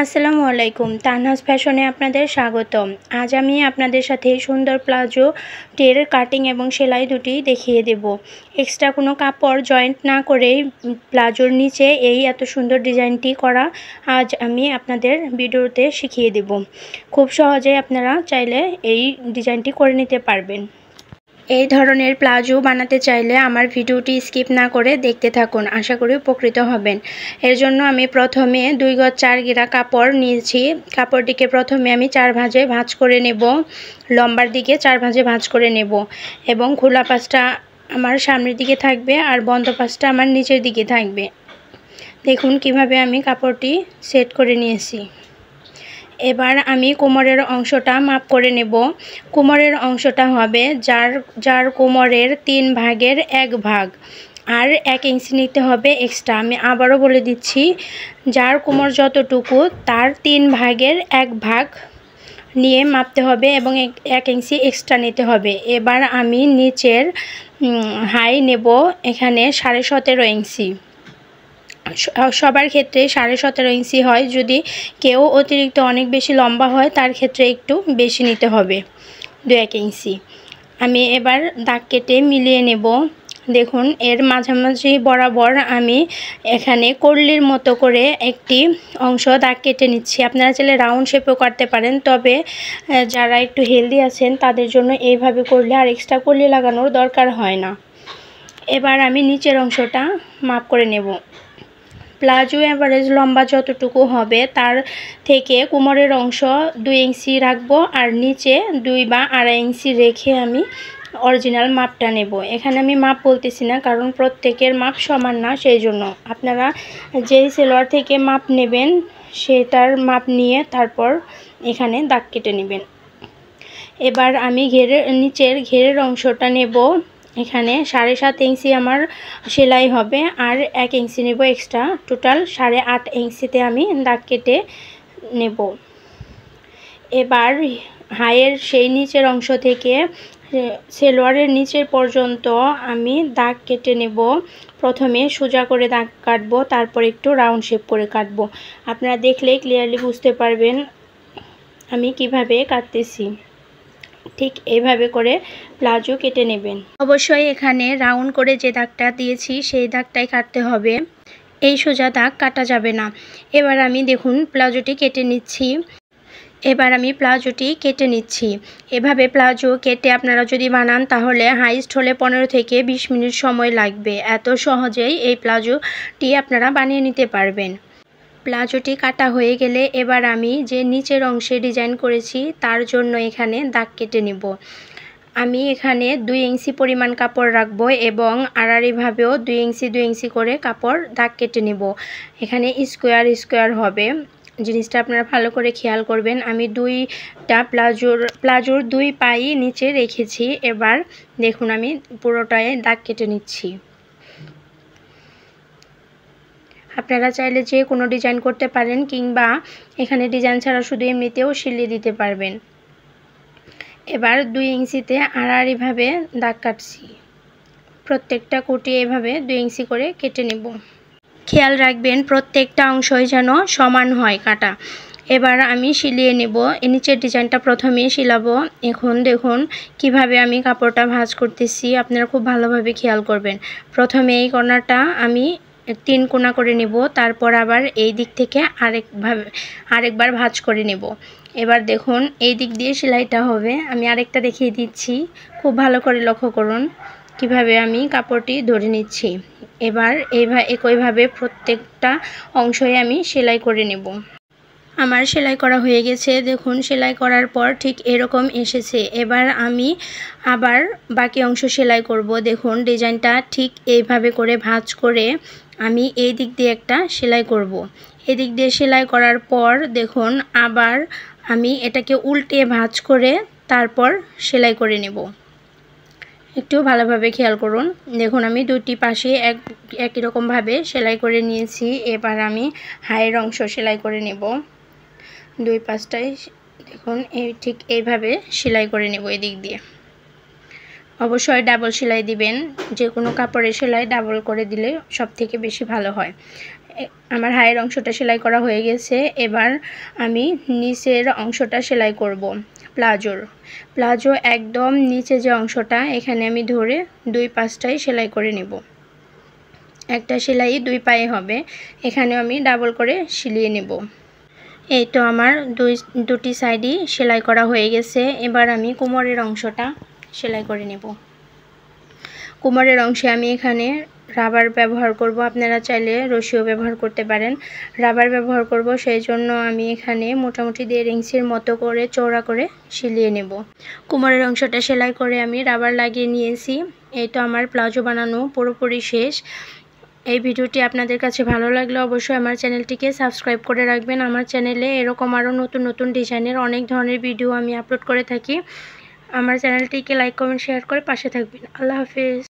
আসসালামু আলাইকুম, তানহাজ ফ্যাশনে আপনাদের স্বাগতম। আজ আমি আপনাদের সাথে সুন্দর প্লাজো টের কাটিং এবং সেলাই দুটি দেখিয়ে দেব। এক্সট্রা কোনো কাপড় জয়েন্ট না করেই প্লাজোর নিচে এই এত সুন্দর ডিজাইনটি করা আজ আমি আপনাদের ভিডিওতে শিখিয়ে দেব। খুব সহজেই আপনারা চাইলে এই ডিজাইনটি করে নিতে পারবেন। এই ধরনের প্লাজো বানাতে চাইলে আমার ভিডিওটি স্কিপ না করে দেখতে থাকুন, আশা করি উপকৃত হবেন। এর জন্য আমি প্রথমে 2 গজ 4 গিরা কাপড় নিয়েছি। কাপড়টিকে প্রথমে আমি 4 ভাঁজে ভাঁজ করে নেব, লম্বার দিকে 4 ভাঁজে ভাঁজ করে নেব এবং খোলা পাশটা আমার সামনের দিকে থাকবে আর বন্ধ পাশটা আমার নিচের দিকে থাকবে। দেখুন কিভাবে আমি কাপড়টি সেট করে নিয়েছি। এবার আমি কোমরের অংশটা মাপ করে নেব। কোমরের অংশটা হবে যার কোমরের 3 ভাগের 1 ভাগ, আর 1 ইঞ্চি নিতে হবে এক্সট্রা। আমি আবারও বলে দিচ্ছি, যার কোমর যতটুকু তার 3 ভাগের 1 ভাগ নিয়ে মাপতে হবে এবং 1 ইঞ্চি এক্সট্রা নিতে হবে। এবার আমি নিচের হাই নেব এখানে 17.5 ইঞ্চি। সবার ক্ষেত্রে 17.5 ইঞ্চি হয়, যদি কেউ অতিরিক্ত অনেক বেশি লম্বা হয় তার ক্ষেত্রে একটু বেশি নিতে হবে, 2-1 ইঞ্চি। আমি এবার দাগ কেটে মিলিয়ে নেব। দেখুন এর মাঝামাঝি বরাবর আমি এখানে কর্লির মতো করে একটি অংশ দাগ কেটে নিচ্ছি। আপনারা চাইলে রাউন্ড শেপও করতে পারেন, তবে যারা একটু হেলদি আছেন তাদের জন্য এইভাবে করলে আর এক্সট্রা কর্লি লাগানোর দরকার হয় না। এবার আমি নিচের অংশটা মাপ করে নেব। প্লাজো এভারেজ লম্বা যতটুকু হবে তার থেকে কোমরের অংশ 2 ইঞ্চি রাখবো, আর নিচে 2 বা 2.5 ইঞ্চি রেখে আমি অরিজিনাল মাপটা নেব। এখানে আমি মাপ বলতেছি না, কারণ প্রত্যেকের মাপ সমান না, সেই জন্য আপনারা যেই সেলোয়ার থেকে মাপ নেবেন সেটার মাপ নিয়ে তারপর এখানে দাগ কেটে নেবেন। এবার আমি নিচের ঘেরের অংশটা নেব। এখানে 7.5 ইঞ্চি আমার সেলাই হবে আর 1 ইঞ্চি নেব এক্সট্রা, টোটাল 8.5 ইঞ্চিতে আমি দাগ কেটে নেব। এবার হাইয়ের সেই নিচের অংশ থেকে সেলোয়ারের নিচের পর্যন্ত আমি দাগ কেটে নেব। প্রথমে সোজা করে দাগ কাটবো, তারপর একটু রাউন্ড শেপ করে কাটবো। আপনারা দেখলেই ক্লিয়ারলি বুঝতে পারবেন আমি কিভাবে কাটতেছি। ঠিক এইভাবে করে প্লাজো কেটে নেবেন। অবশ্যই এখানে রাউন্ড করে যে দাগটা দিয়েছি সেই দাগটাই কাটতে হবে, এই সোজা দাগ কাটা যাবে না। এবার আমি দেখুন প্লাজোটি কেটে নিচ্ছি। এভাবে প্লাজো কেটে আপনারা যদি বানান তাহলে হাইস্ট হলে 15 থেকে 20 মিনিট সময় লাগবে। এত সহজেই এই প্লাজোটি আপনারা বানিয়ে নিতে পারবেন। প্লাজোটি কাটা হয়ে গেলে এবার আমি যে নিচের অংশে ডিজাইন করেছি তার জন্য এখানে দাগ কেটে নেব। আমি এখানে 2 ইঞ্চি পরিমাণ কাপড় রাখবো এবং আড়াআড়িভাবেও 2 ইঞ্চি করে কাপড় দাগ কেটে নেব। এখানে স্কোয়ার হবে, জিনিসটা আপনারা ভালো করে খেয়াল করবেন। আমি 2টা প্লাজোর 2 পাই নিচে রেখেছি। এবার দেখুন আমি পুরোটায় দাগ কেটে নিচ্ছি। আপনারা চাইলে যে কোনো ডিজাইন করতে পারেন, কিংবা এখানে ডিজাইন ছাড়া শুধু এমনিতেও সিলিয়ে দিতে পারবেন। এবার 2 ইঞ্চিতে আড়াআড়িভাবে দাগ কাটছি। প্রত্যেকটা কুটি এভাবে 2 ইঞ্চি করে কেটে নেব। খেয়াল রাখবেন প্রত্যেকটা অংশই যেন সমান হয় কাটা। এবার আমি সিলিয়ে নেব। নিচের ডিজাইনটা প্রথমে সিলাবো। এখন দেখুন কিভাবে আমি কাপড়টা ভাঁজ করতেছি, আপনারা খুব ভালোভাবে খেয়াল করবেন। প্রথমে এই কর্নারটা আমি 3 কোনা করে নেব, তারপর আবার এই দিক থেকে আরেকবার ভাঁজ করে নেব। এবার দেখুন এই দিক দিয়ে সেলাইটা হবে। আমি আরেকটা দেখিয়ে দিচ্ছি, খুব ভালো করে লক্ষ্য করুন কিভাবে আমি কাপড়টি ধরে নিচ্ছি। এবার একইভাবে প্রত্যেকটা অংশই আমি সেলাই করে নেব। আমার সেলাই করা হয়ে গেছে। দেখুন সেলাই করার পর ঠিক এরকম এসেছে। এবার আমি আবার বাকি অংশ সেলাই করব। দেখুন ডিজাইনটা ঠিক এইভাবে করে ভাঁজ করে আমি এই দিক দিয়ে একটা সেলাই করব। এদিক দিয়ে সেলাই করার পর দেখুন আবার আমি এটাকে উল্টে ভাঁজ করে তারপর সেলাই করে নেব। একটু ভালোভাবে খেয়াল করুন। দেখুন আমি দুটি পাশে একই রকমভাবে সেলাই করে নিয়েছি। এবার আমি হাইয়ের অংশ সেলাই করে নেব। 2 পাশটাই দেখুন ঠিক এইভাবে সেলাই করে নেব এদিক দিয়ে। অবশ্যই ডাবল সেলাই দিবেন, যে কোনো কাপড়ের সেলাই ডাবল করে দিলে সবথেকে বেশি ভালো হয়। আমার হায়ের অংশটা সেলাই করা হয়ে গেছে। এবার আমি নিচের অংশটা সেলাই করব প্লাজো একদম নিচে যে অংশটা এখানে আমি ধরে 2 পাশটাই সেলাই করে নেব। একটা সেলাই 2 পায়ে হবে, এখানেও আমি ডাবল করে সিলিয়ে নেব। এই তো আমার দুটি সাইডই সেলাই করা হয়ে গেছে। এবার আমি কোমরের অংশটা সেলাই করে নেব। কোমরের অংশে আমি এখানে রাবার ব্যবহার করব, আপনারা চাইলে রশিও ব্যবহার করতে পারেন। রাবার ব্যবহার করব, সেই জন্য আমি এখানে মোটামুটি 1.5 ইঞ্চির মতো করে চওড়া করে সিলিয়ে নেব। কোমরের অংশটা সেলাই করে আমি রাবার লাগিয়ে নিয়েছি। এই তো আমার প্লাজো বানানো পুরোপুরি শেষ। এই ভিডিওটি আপনাদের কাছে ভালো লাগলে অবশ্যই আমার চ্যানেলটিকে সাবস্ক্রাইব করে রাখবেন। আমার চ্যানেলে এরকম আরও নতুন নতুন ডিজাইনের অনেক ধরনের ভিডিও আমি আপলোড করে থাকি। আমার চ্যানেলটিকে লাইক কমেন্ট শেয়ার করে পাশে থাকবেন। আল্লাহ হাফেজ।